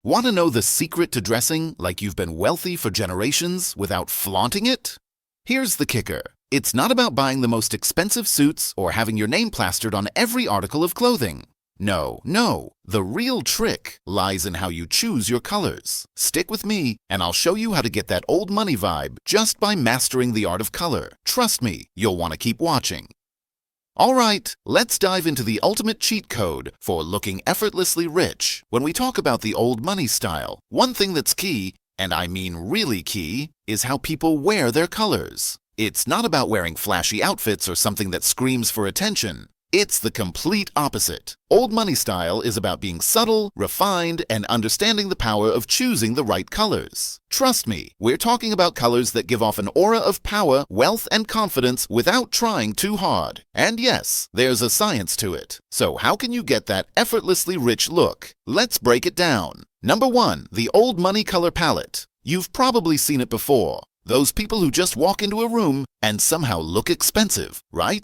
Want to know the secret to dressing like you've been wealthy for generations without flaunting it? Here's the kicker. It's not about buying the most expensive suits or having your name plastered on every article of clothing. No. The real trick lies in how you choose your colors. Stick with me, and I'll show you how to get that old money vibe just by mastering the art of color. Trust me, you'll want to keep watching. Alright, let's dive into the ultimate cheat code for looking effortlessly rich. When we talk about the old money style, one thing that's key, and I mean really key, is how people wear their colors. It's not about wearing flashy outfits or something that screams for attention. It's the complete opposite. Old money style is about being subtle, refined, and understanding the power of choosing the right colors. Trust me, we're talking about colors that give off an aura of power, wealth, and confidence without trying too hard. And yes, there's a science to it. So how can you get that effortlessly rich look? Let's break it down. Number 1, the old money color palette. You've probably seen it before. Those people who just walk into a room and somehow look expensive, right?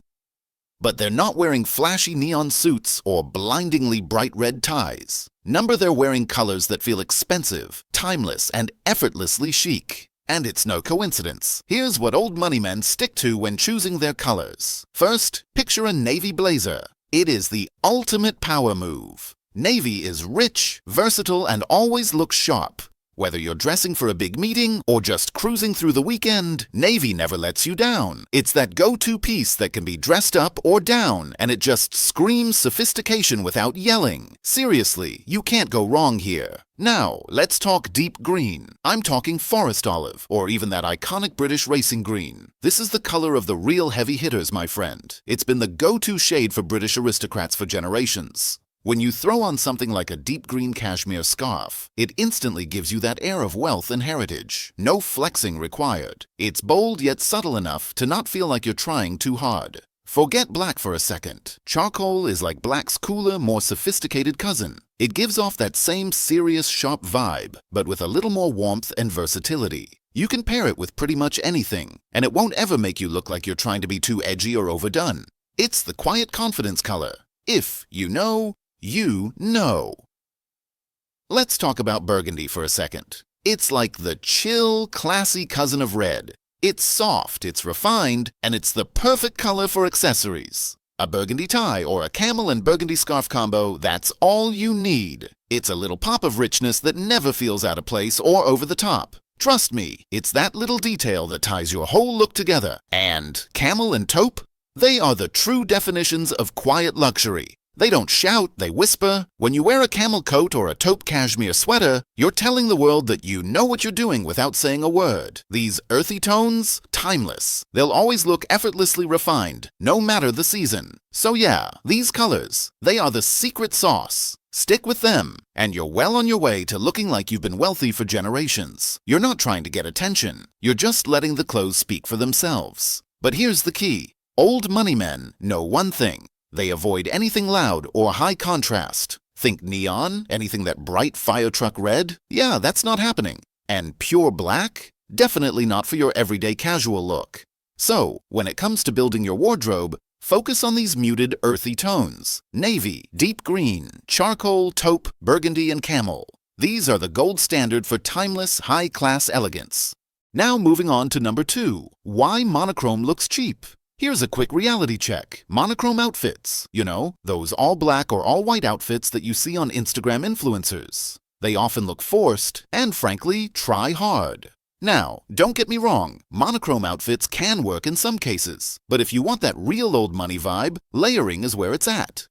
But they're not wearing flashy neon suits or blindingly bright red ties. They're wearing colors that feel expensive, timeless, and effortlessly chic. And it's no coincidence. Here's what old money men stick to when choosing their colors. First, picture a navy blazer. It is the ultimate power move. Navy is rich, versatile, and always looks sharp. Whether you're dressing for a big meeting or just cruising through the weekend, navy never lets you down. It's that go-to piece that can be dressed up or down, and it just screams sophistication without yelling. Seriously, you can't go wrong here. Now, let's talk deep green. I'm talking forest olive, or even that iconic British racing green. This is the color of the real heavy hitters, my friend. It's been the go-to shade for British aristocrats for generations. When you throw on something like a deep green cashmere scarf, it instantly gives you that air of wealth and heritage. No flexing required. It's bold yet subtle enough to not feel like you're trying too hard. Forget black for a second. Charcoal is like black's cooler, more sophisticated cousin. It gives off that same serious, sharp vibe, but with a little more warmth and versatility. You can pair it with pretty much anything, and it won't ever make you look like you're trying to be too edgy or overdone. It's the quiet confidence color. If you know, you know. Let's talk about burgundy for a second. It's like the chill, classy cousin of red. It's soft, it's refined, and it's the perfect color for accessories. A burgundy tie or a camel and burgundy scarf combo, that's all you need. It's a little pop of richness that never feels out of place or over the top. Trust me, it's that little detail that ties your whole look together. And camel and taupe? They are the true definitions of quiet luxury. They don't shout, they whisper. When you wear a camel coat or a taupe cashmere sweater, you're telling the world that you know what you're doing without saying a word. These earthy tones? Timeless. They'll always look effortlessly refined, no matter the season. So yeah, these colors, they are the secret sauce. Stick with them, and you're well on your way to looking like you've been wealthy for generations. You're not trying to get attention. You're just letting the clothes speak for themselves. But here's the key. Old money men know one thing. They avoid anything loud or high contrast. Think neon, anything that bright fire truck red? Yeah, that's not happening. And pure black? Definitely not for your everyday casual look. So, when it comes to building your wardrobe, focus on these muted, earthy tones. Navy, deep green, charcoal, taupe, burgundy, and camel. These are the gold standard for timeless, high-class elegance. Now moving on to number 2. Why monochrome looks cheap. Here's a quick reality check. Monochrome outfits. You know, those all-black or all-white outfits that you see on Instagram influencers. They often look forced and, frankly, try hard. Now, don't get me wrong, monochrome outfits can work in some cases. But if you want that real old money vibe, layering is where it's at.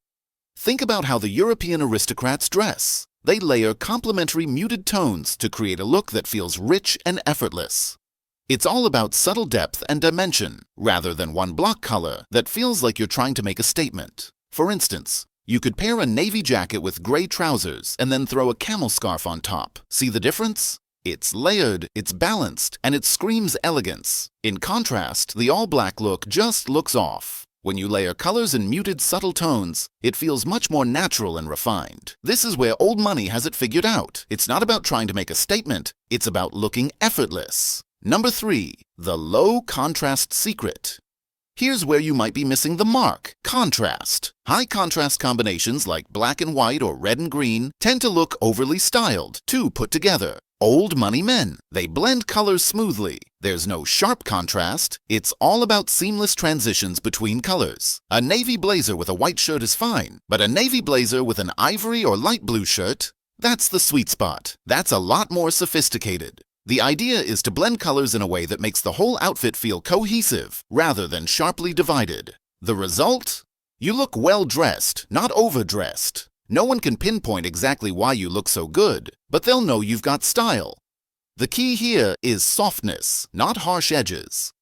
Think about how the European aristocrats dress. They layer complementary muted tones to create a look that feels rich and effortless. It's all about subtle depth and dimension, rather than one block color that feels like you're trying to make a statement. For instance, you could pair a navy jacket with gray trousers and then throw a camel scarf on top. See the difference? It's layered, it's balanced, and it screams elegance. In contrast, the all-black look just looks off. When you layer colors in muted, subtle tones, it feels much more natural and refined. This is where old money has it figured out. It's not about trying to make a statement, it's about looking effortless. Number 3, the low contrast secret. Here's where you might be missing the mark: contrast. High contrast combinations like black and white or red and green tend to look overly styled, too put together. Old money men. They blend colors smoothly. There's no sharp contrast. It's all about seamless transitions between colors. A navy blazer with a white shirt is fine, but a navy blazer with an ivory or light blue shirt, that's the sweet spot. That's a lot more sophisticated. The idea is to blend colors in a way that makes the whole outfit feel cohesive, rather than sharply divided. The result? You look well-dressed, not overdressed. No one can pinpoint exactly why you look so good, but they'll know you've got style. The key here is softness, not harsh edges.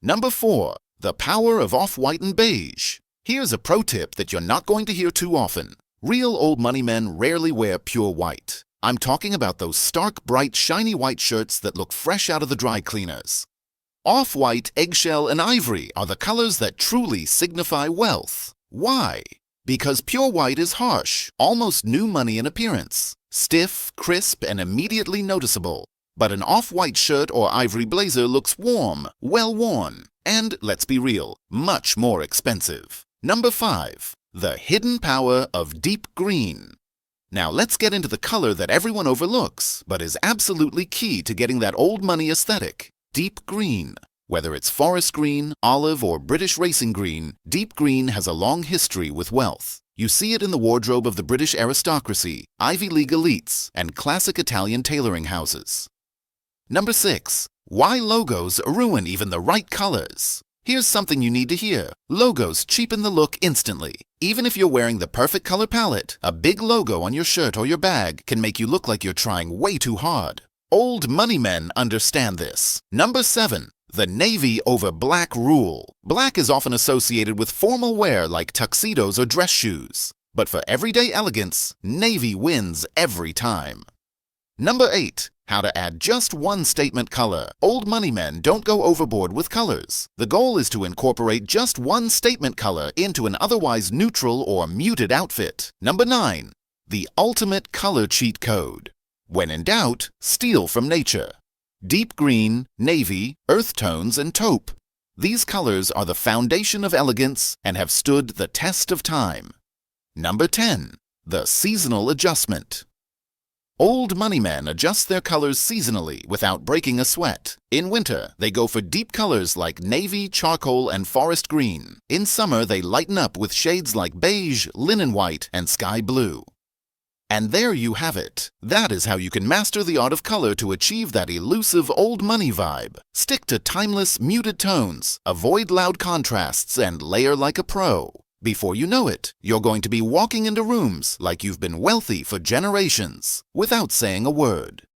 Number 4. The power of off-white and beige. Here's a pro tip that you're not going to hear too often. Real old money men rarely wear pure white. I'm talking about those stark, bright, shiny white shirts that look fresh out of the dry cleaners. Off-white, eggshell, and ivory are the colors that truly signify wealth. Why? Because pure white is harsh, almost new money in appearance, stiff, crisp, and immediately noticeable. But an off-white shirt or ivory blazer looks warm, well-worn, and, let's be real, much more expensive. Number 5. The hidden power of deep green. Now let's get into the color that everyone overlooks, but is absolutely key to getting that old money aesthetic: deep green. Whether it's forest green, olive, or British racing green, deep green has a long history with wealth. You see it in the wardrobe of the British aristocracy, Ivy League elites, and classic Italian tailoring houses. Number 6. Why logos ruin even the right colors. Here's something you need to hear. Logos cheapen the look instantly. Even if you're wearing the perfect color palette, a big logo on your shirt or your bag can make you look like you're trying way too hard. Old money men understand this. Number 7. The navy over black rule. Black is often associated with formal wear like tuxedos or dress shoes. But for everyday elegance, navy wins every time. Number 8. How to add just one statement color. Old money men don't go overboard with colors. The goal is to incorporate just one statement color into an otherwise neutral or muted outfit. Number 9. The ultimate color cheat code. When in doubt, steal from nature. Deep green, navy, earth tones, and taupe. These colors are the foundation of elegance and have stood the test of time. Number 10. The seasonal adjustment. Old money men adjust their colors seasonally without breaking a sweat. In winter, they go for deep colors like navy, charcoal, and forest green. In summer, they lighten up with shades like beige, linen white, and sky blue. And there you have it. That is how you can master the art of color to achieve that elusive old money vibe. Stick to timeless, muted tones, avoid loud contrasts, and layer like a pro. Before you know it, you're going to be walking into rooms like you've been wealthy for generations, without saying a word.